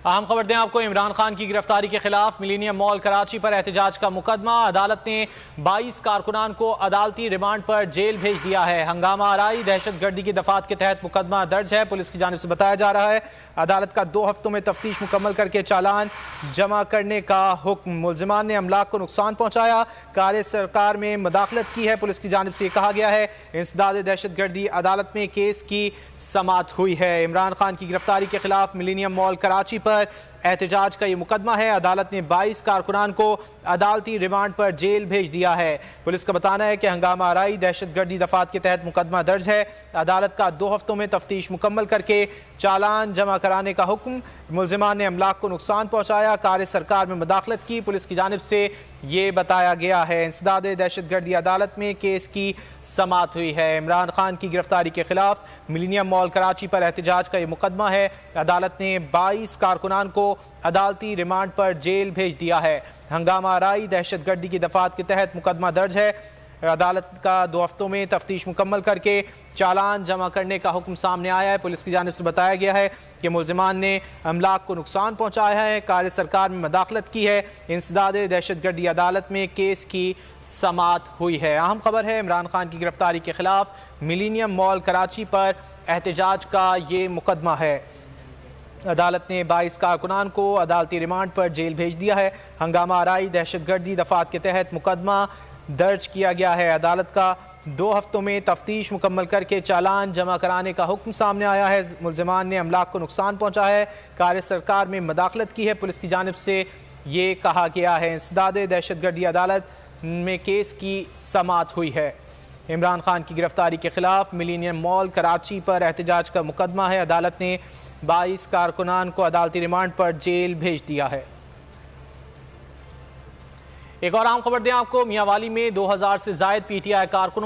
अहम खबर दें आपको, इमरान खान की गिरफ्तारी के खिलाफ मिलीनियम मॉल कराची पर एहतजाज का मुकदमा। अदालत ने 22 कारकुनान को अदालती रिमांड पर जेल भेज दिया है। हंगामा आराई दहशतगर्दी की दफात के तहत मुकदमा दर्ज है। पुलिस की जानिब से बताया जा रहा है अदालत का 2 हफ्तों में तफ्तीश मुकम्मल करके चालान जमा करने का हुक्म। मुल्जिमान ने अमलाक को नुकसान पहुंचाया, कार्य सरकार में मदाखलत की है। पुलिस की जानिब से कहा गया है इंसदाद दहशतगर्दी अदालत में केस की समाअत हुई है। इमरान खान की गिरफ्तारी के खिलाफ मिलीनियम मॉल कराची पर एहतजाज का ये मुकदमा है। अदालत ने 22 कारकुनान को अदालती रिमांड पर जेल भेज दिया है। पुलिस का बताना है कि हंगामा आराई दहशतगर्दी दफात के तहत मुकदमा दर्ज है। अदालत का 2 हफ्तों में तफ्तीश मुकम्मल करके चालान जमा कराने का हुक्म। मुल्जिमान ने अमलाक को नुकसान पहुंचाया, कार्य सरकार में मदाखलत की। पुलिस की जानिब से ये बताया गया है इंसदाद दहशतगर्दी अदालत में केस की समाअत हुई है। इमरान खान की गिरफ्तारी के खिलाफ मिलीनियम मॉल कराची पर एहतजाज का ये मुकदमा है। अदालत ने 22 कारकुनान को अदालती रिमांड पर जेल भेज दिया है। हंगामा आराई दहशतगर्दी की दफात के तहत मुकदमा दर्ज है। अदालत का 2 हफ्तों में तफ्तीश मुकम्मल करके चालान जमा करने का हुक्म सामने आया है। पुलिस की जानिब से बताया गया है कि मुल्जिमान ने अमलाक को नुकसान पहुंचाया है, कार्य सरकार में मदाखलत की है। इंसदाद दहशतगर्दी अदालत में केस की समाअत हुई है। अहम खबर है इमरान खान की गिरफ्तारी के खिलाफ मिलीनियम मॉल कराची पर एहतजाज का ये मुकदमा है। अदालत ने 22 कारकुनान को अदालती रिमांड पर जेल भेज दिया है। हंगामा आराई दहशतगर्दी दफात के तहत मुकदमा दर्ज किया गया है। अदालत का 2 हफ्तों में तफ्तीश मुकम्मल करके चालान जमा कराने का हुक्म सामने आया है। मुल्जिमान ने अमलाक को नुकसान पहुंचाया है, कार्य सरकार में मदाखलत की है। पुलिस की जानिब से ये कहा गया है इंसदाद दहशतगर्दी अदालत में केस की समाअत हुई है। इमरान खान की गिरफ्तारी के खिलाफ मिलीनियम मॉल कराची पर एहतजाज का मुकदमा है। अदालत ने 22 कारकुनान को अदालती रिमांड पर जेल भेज दिया है। एक और आम खबर दें आपको, मियांवाली में 2000 से जायद PTI कारकुनों